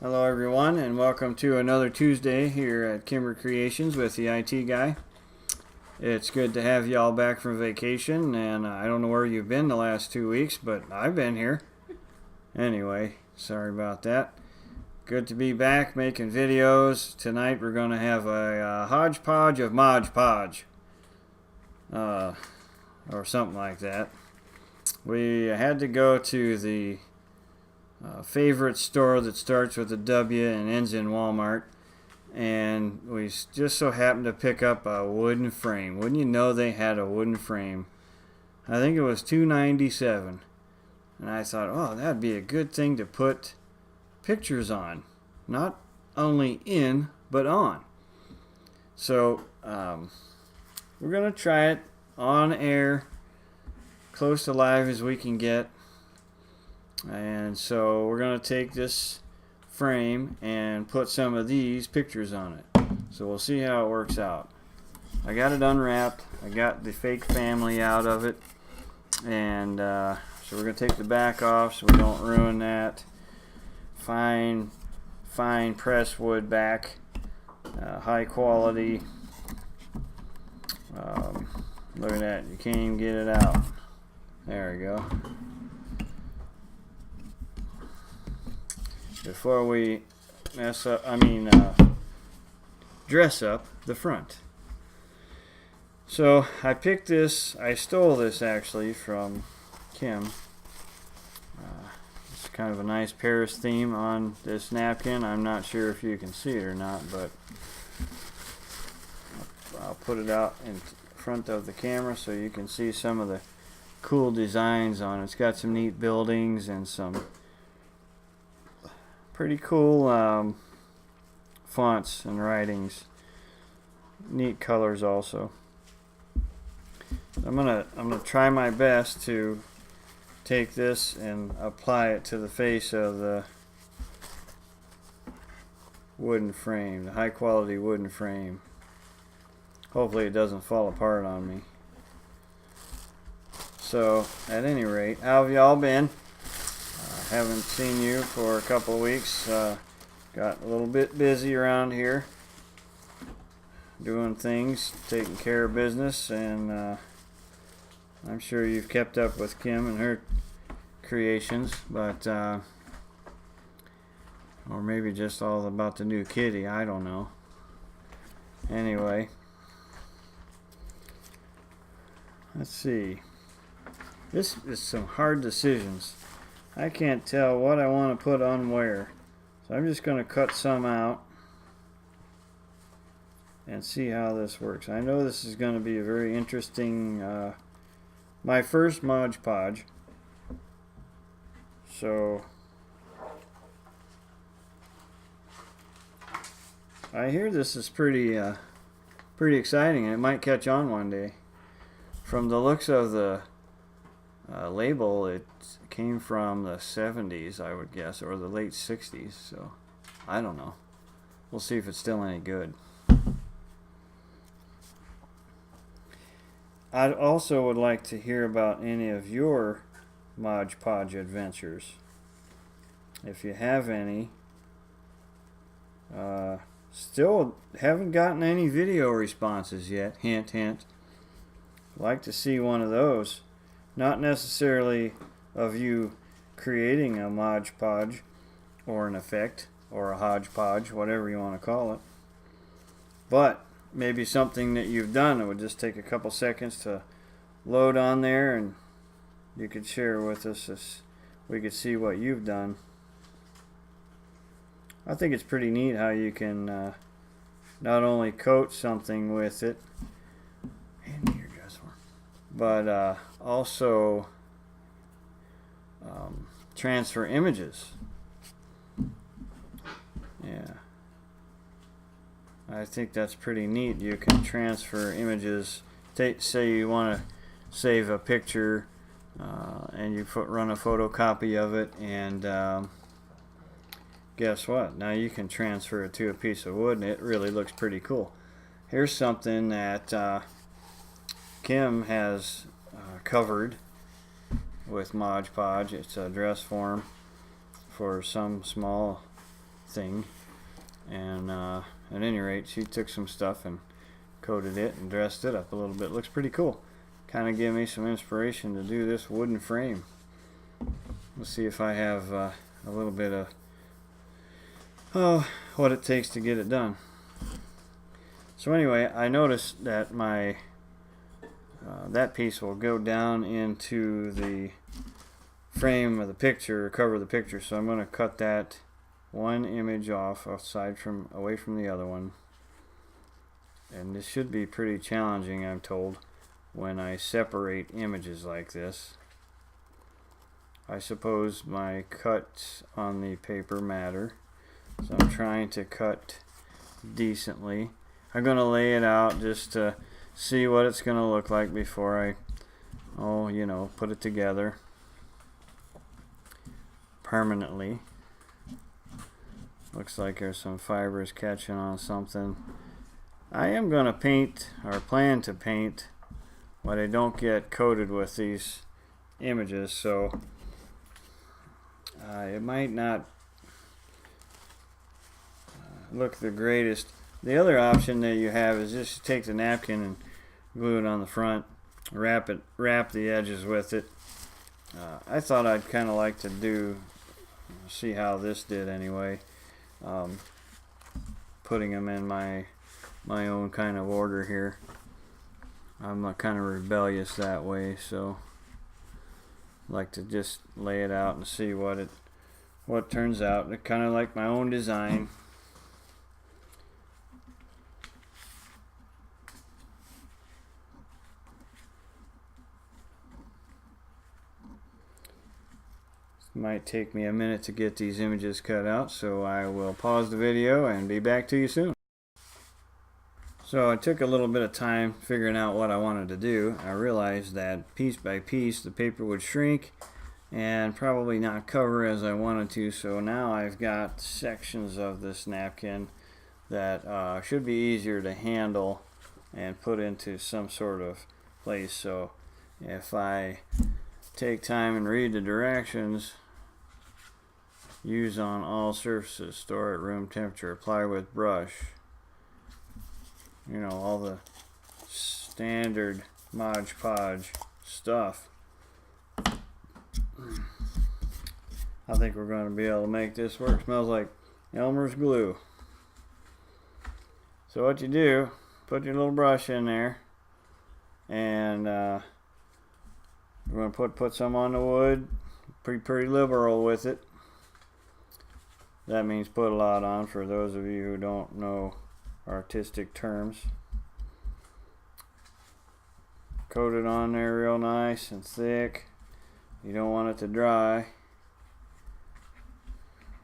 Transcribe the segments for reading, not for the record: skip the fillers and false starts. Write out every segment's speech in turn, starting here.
Hello everyone and welcome to another Tuesday here at Kimber Creations with the IT Guy. It's good to have y'all back from vacation, and I don't know where you've been the last 2 weeks, but I've been here. Anyway, sorry about that. Good to be back making videos. Tonight we're going to have a hodgepodge of Mod Podge. Or something like that. We had to go to the favorite store that starts with a W and ends in Walmart, and we just so happened to pick up a wooden frame. Wouldn't you know, they had a wooden frame. I think it was $2.97, and I thought, oh, that'd be a good thing to put pictures on, not only in but on. So we're gonna try it on air, close to live as we can get. And so we're going to take this frame and put some of these pictures on it. So we'll see how it works out. I got it unwrapped. I got the fake family out of it. And so we're going to take the back off so we don't ruin that. Fine pressed wood back. High quality. Look at that. You can't even get it out. There we go. Before we dress up the front. So I picked this, I stole this actually from Kim. It's kind of a nice Paris theme on this napkin. I'm not sure if you can see it or not, but I'll put it out in front of the camera so you can see some of the cool designs on it. It's got some neat buildings and some pretty cool fonts and writings. Neat colors also. I'm gonna try my best to take this and apply it to the face of the wooden frame, the high quality wooden frame. Hopefully it doesn't fall apart on me. So at any rate, how have y'all been? Haven't seen you for a couple of weeks. Got a little bit busy around here doing things, taking care of business, and I'm sure you've kept up with Kim and her creations, but or maybe just all about the new kitty, I don't know. Anyway, let's see. This is some hard decisions. I can't tell what I want to put on where. So I'm just going to cut some out and see how this works. I know this is going to be a very interesting, my first Mod Podge. So I hear this is pretty exciting, and it might catch on one day. From the looks of the label, it came from the 70s, I would guess, or the late 60s, so I don't know. We'll see if it's still any good. I also would like to hear about any of your Mod Podge adventures. If you have any. Still haven't gotten any video responses yet. Hint, hint. Like to see one of those. Not necessarily of you creating a Mod Podge or an effect or a hodgepodge, whatever you want to call it, but maybe something that you've done. It would just take a couple seconds to load on there, and you could share with us as we could see what you've done. I think it's pretty neat how you can not only coat something with it, but also transfer images. Yeah, I think that's pretty neat. You can transfer images. Say you want to save a picture, and you run a photocopy of it, and guess what? Now you can transfer it to a piece of wood, and it really looks pretty cool. Here's something that Kim has covered with Mod Podge. It's a dress form for some small thing. And at any rate, she took some stuff and coated it and dressed it up a little bit. Looks pretty cool. Kind of gave me some inspiration to do this wooden frame. Let's see if I have a little bit of what it takes to get it done. So anyway, I noticed that my that piece will go down into the frame of the picture, or cover the picture. So I'm going to cut that one image off, away from the other one. And this should be pretty challenging, I'm told, when I separate images like this. I suppose my cuts on the paper matter, so I'm trying to cut decently. I'm going to lay it out just to see what it's going to look like before I put it together permanently. Looks like there's some fibers catching on something. I am going to paint, or plan to paint, what I don't get coated with these images, so it might not look the greatest. The other option that you have is just take the napkin and glue it on the front, wrap the edges with it. I thought I'd kind of like to see how this did anyway. Putting them in my own kind of order here. I'm kind of rebellious that way, so I like to just lay it out and see what turns out. It's kind of like my own design. Might take me a minute to get these images cut out, so I will pause the video and be back to you soon. So I took a little bit of time figuring out what I wanted to do. I realized that piece by piece the paper would shrink and probably not cover as I wanted to, so now I've got sections of this napkin that should be easier to handle and put into some sort of place. So if I take time and read the directions, use on all surfaces, store at room temperature, apply with brush, all the standard Mod Podge stuff. I think we're going to be able to make this work. Smells like Elmer's glue. So what you do, put your little brush in there, and we're going to put some on the wood. Pretty liberal with it. That means put a lot on, for those of you who don't know artistic terms. Coat it on there real nice and thick. You don't want it to dry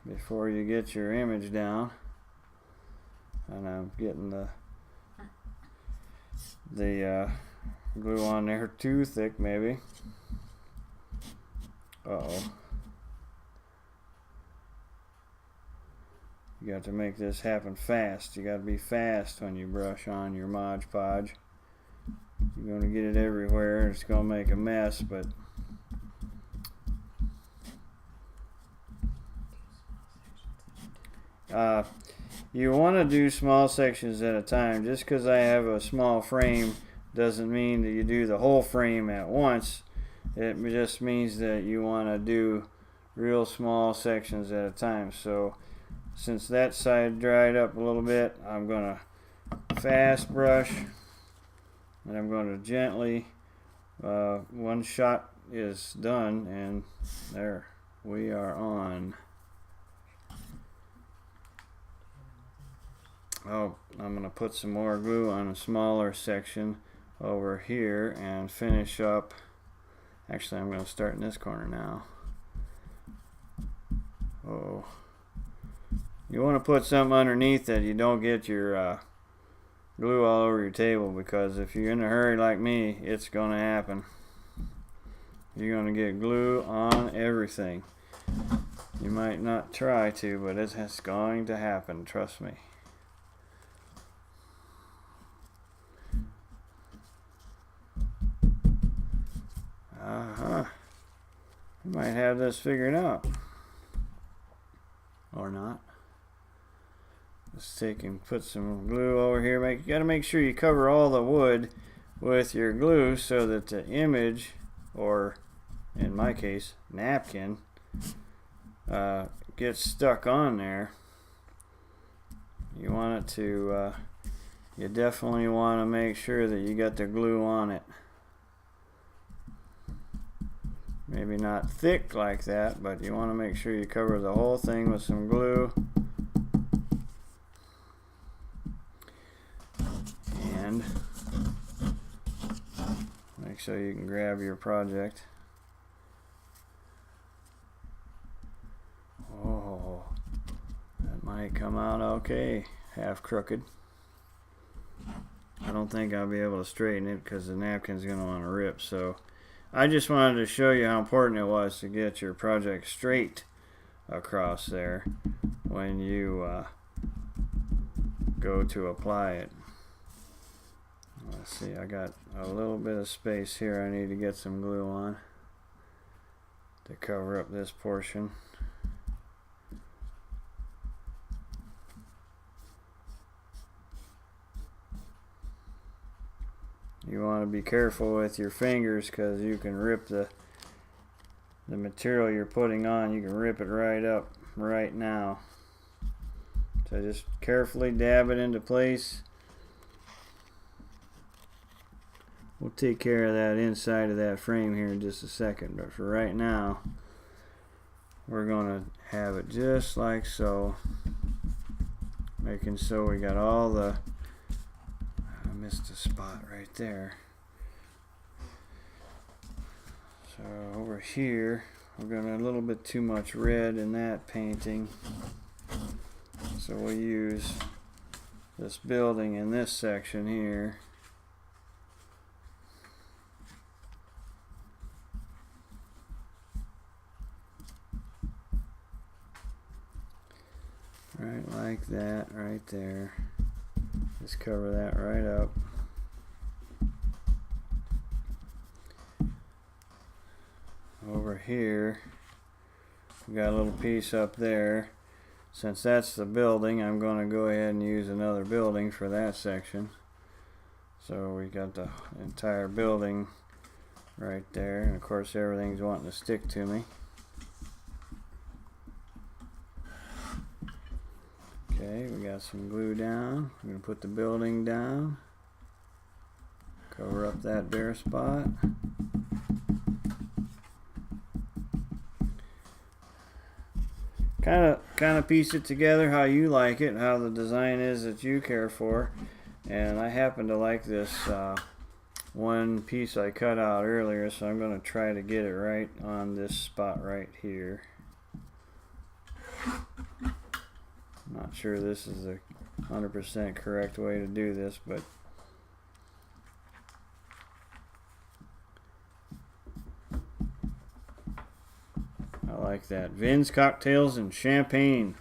before you get your image down. And I'm getting the glue on there too thick, maybe. Uh-oh. You got to make this happen fast. You got to be fast when you brush on your Mod Podge. You're going to get it everywhere. It's going to make a mess, but you want to do small sections at a time. Just because I have a small frame doesn't mean that you do the whole frame at once. It just means that you want to do real small sections at a time. So since that side dried up a little bit, I'm going to fast brush, and I'm going to gently, one shot is done, and there we are on. Oh, I'm going to put some more glue on a smaller section over here and finish up. Actually, I'm going to start in this corner now. Oh. You want to put something underneath that you don't get your glue all over your table, because if you're in a hurry like me, it's going to happen. You're going to get glue on everything. You might not try to, but it's going to happen, trust me. You might have this figured out. Or not. let's take and put some glue over here. You got to make sure you cover all the wood with your glue so that the image, or in my case napkin, gets stuck on there. You want it to you definitely want to make sure that you got the glue on it. Maybe not thick like that, but you want to make sure you cover the whole thing with some glue. And make sure you can grab your project. Oh, that might come out okay, half crooked. I don't think I'll be able to straighten it because the napkin's going to want to rip. So I just wanted to show you how important it was to get your project straight across there when you go to apply it. Let's see, I got a little bit of space here I need to get some glue on to cover up this portion. You want to be careful with your fingers because you can rip the material you're putting on. You can rip it right up right now. So just carefully dab it into place. We'll take care of that inside of that frame here in just a second, but for right now we're going to have it just like so, making so we got all the, I missed a spot right there. So over here we're going to a little bit too much red in that painting, so we'll use this building in this section here. Right like that right there. Just cover that right up. Over here we got a little piece up there. Since that's the building, I'm going to go ahead and use another building for that section. So we got the entire building right there, and of course everything's wanting to stick to me. Okay, we got some glue down. I'm going to put the building down. Cover up that bare spot. Kind of piece it together how you like it, how the design is that you care for. And I happen to like this one piece I cut out earlier, so I'm going to try to get it right on this spot right here. Not sure this is a 100% correct way to do this, but I like that. Vin's Cocktails and Champagne.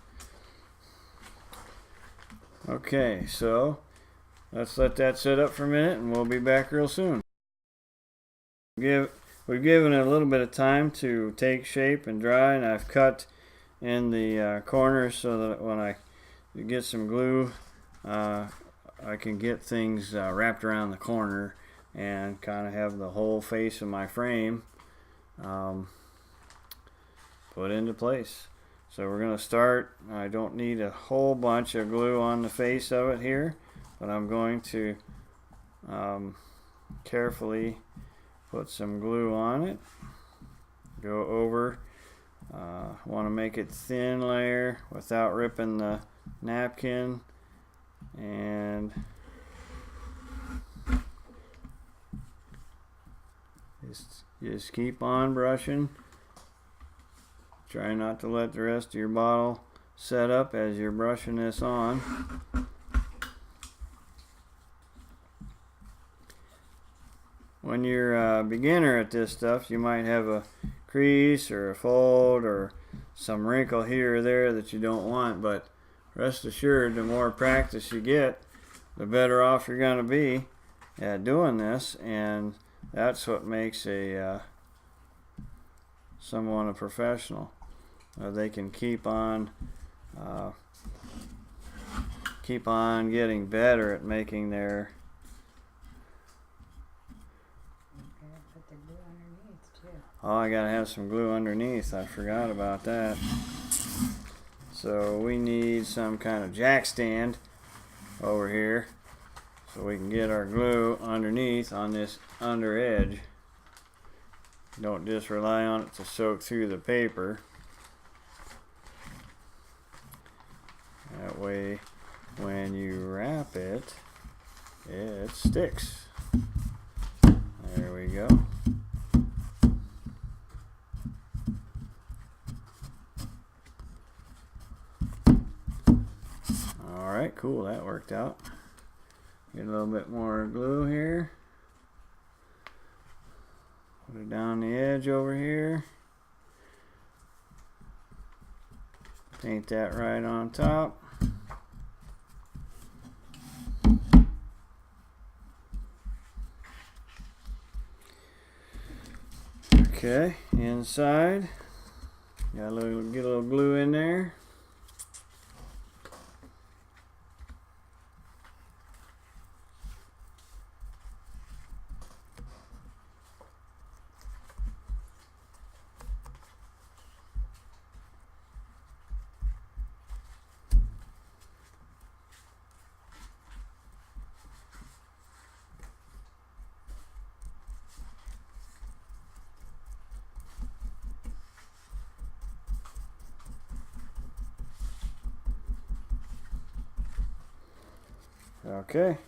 Okay, so let's let that sit up for a minute and we'll be back real soon. We've given it a little bit of time to take shape and dry, and I've cut in the corners so that when I get some glue, I can get things wrapped around the corner and kind of have the whole face of my frame put into place. So we're going to start. I don't need a whole bunch of glue on the face of it here, but I'm going to carefully put some glue on it. Go over. Want to make it thin layer without ripping the napkin, and just keep on brushing. Try not to let the rest of your bottle set up as you're brushing this on. When you're a beginner at this stuff, you might have a crease or a fold or some wrinkle here or there that you don't want, but rest assured, the more practice you get, the better off you're going to be at doing this, and that's what makes someone a professional. They can keep on keep on getting better at making their. Put the glue underneath too. Oh, I gotta have some glue underneath. I forgot about that. So we need some kind of jack stand over here so we can get our glue underneath on this under edge. Don't just rely on it to soak through the paper. That way when you wrap it, it sticks. There we go. Alright, cool, that worked out. Get a little bit more glue here. Put it down the edge over here. Paint that right on top. Okay, inside. Got a little, get a little glue in there. Okay.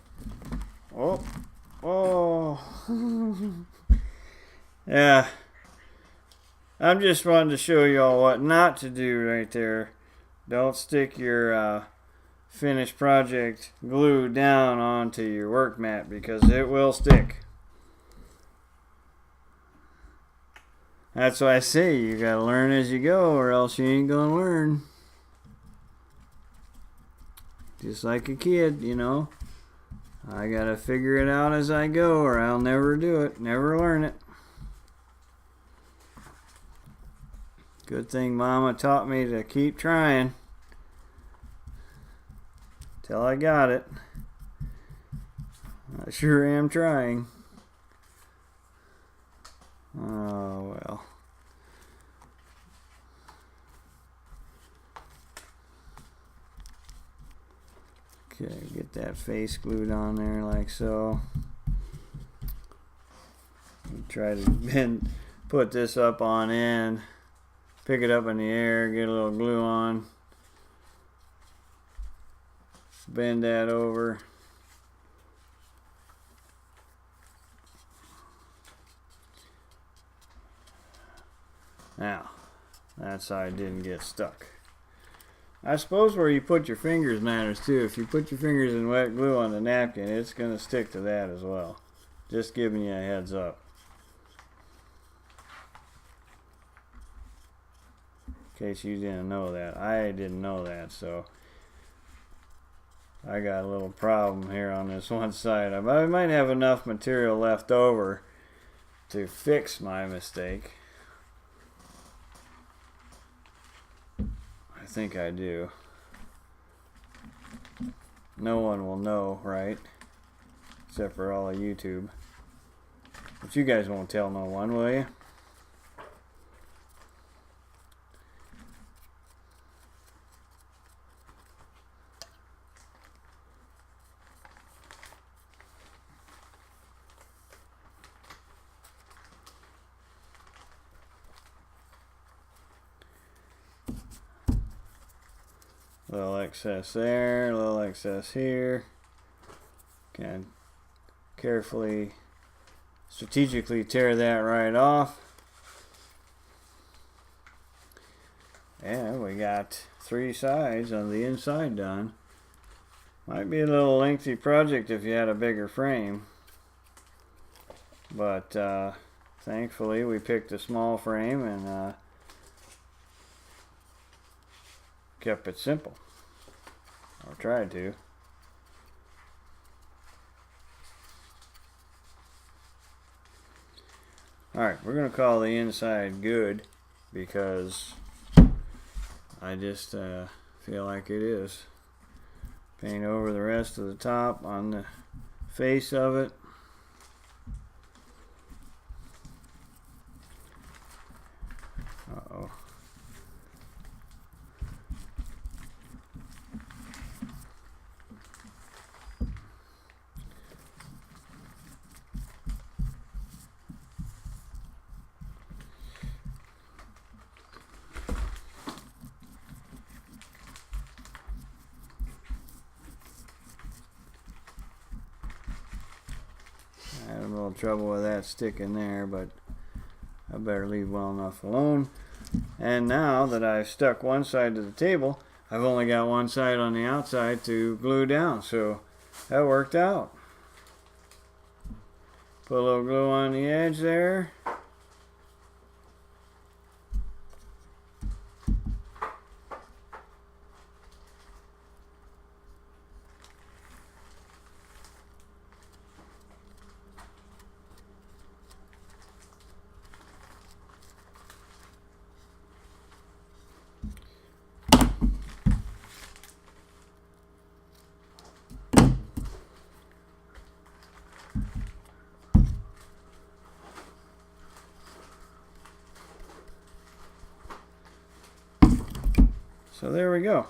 Oh. Oh. Yeah. I'm just wanting to show you all what not to do right there. Don't stick your finished project glue down onto your work mat because it will stick. That's why I say you gotta learn as you go or else you ain't gonna learn. Just like a kid, you know. I gotta figure it out as I go or I'll never do it, never learn it. Good thing Mama taught me to keep trying till I got it. I sure am trying. Oh well. Okay, get that face glued on there like so. Try to put this up on end. Pick it up in the air, get a little glue on. Bend that over. Now, that side didn't get stuck. I suppose where you put your fingers matters too. If you put your fingers in wet glue on the napkin, it's going to stick to that as well. Just giving you a heads up. In case you didn't know that. I didn't know that, so I got a little problem here on this one side. I might have enough material left over to fix my mistake. I think I do. No one will know, right? Except for all of YouTube. But you guys won't tell no one, will you? A little excess there, a little excess here. Can carefully, strategically tear that right off. And we got 3 sides on the inside done. Might be a little lengthy project if you had a bigger frame. But thankfully we picked a small frame and kept it simple, or tried to. Alright, we're going to call the inside good because I just feel like it is. Paint over the rest of the top on the face of it. Uh-oh. I had a little trouble with that sticking there, but I better leave well enough alone. And now that I've stuck one side to the table, I've only got one side on the outside to glue down, so that worked out. Put a little glue on the edge there. So there we go.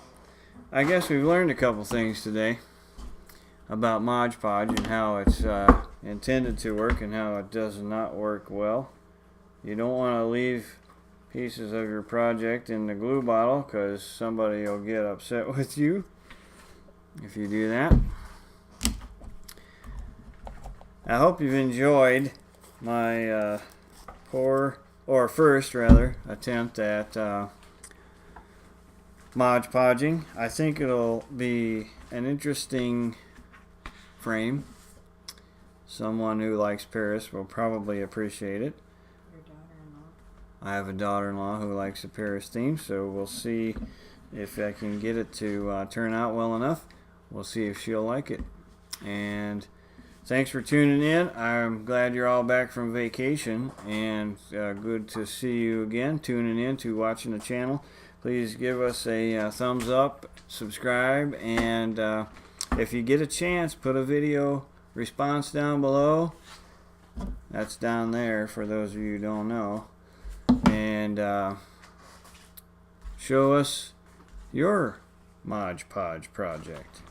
I guess we've learned a couple things today about Mod Podge and how it's intended to work and how it does not work well. You don't want to leave pieces of your project in the glue bottle because somebody will get upset with you if you do that. I hope you've enjoyed my first attempt at Mod Podging. I think it'll be an interesting frame. Someone who likes Paris will probably appreciate it. Your daughter-in-law. I have a daughter-in-law who likes the Paris theme, so we'll see if I can get it to turn out well enough. We'll see if she'll like it. And thanks for tuning in. I'm glad you're all back from vacation, and good to see you again tuning in to watching the channel. Please give us a thumbs up, subscribe, and if you get a chance, put a video response down below. That's down there for those of you who don't know. And show us your Mod Podge project.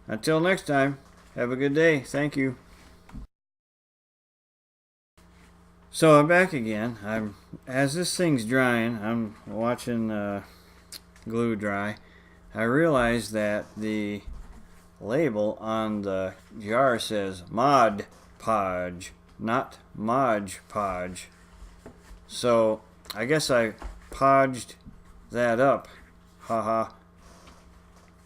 Until next time, have a good day. Thank you. So I'm back again. As this thing's drying, I'm watching glue dry. I realized that the label on the jar says Mod Podge, not Mod Podge. So I guess I podged that up. Haha.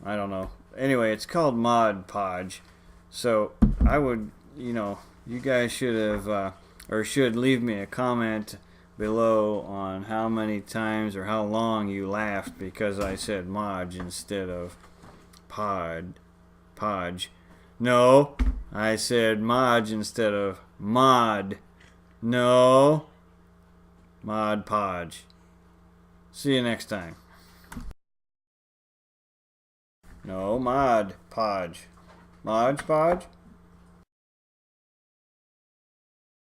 I don't know. Anyway, it's called Mod Podge. So I would, you guys should have or should leave me a comment below on how many times or how long you laughed because I said Modge instead of Podge. No, I said Modge instead of Mod. No, Mod Podge. See you next time. No, Mod Podge. Mod Podge?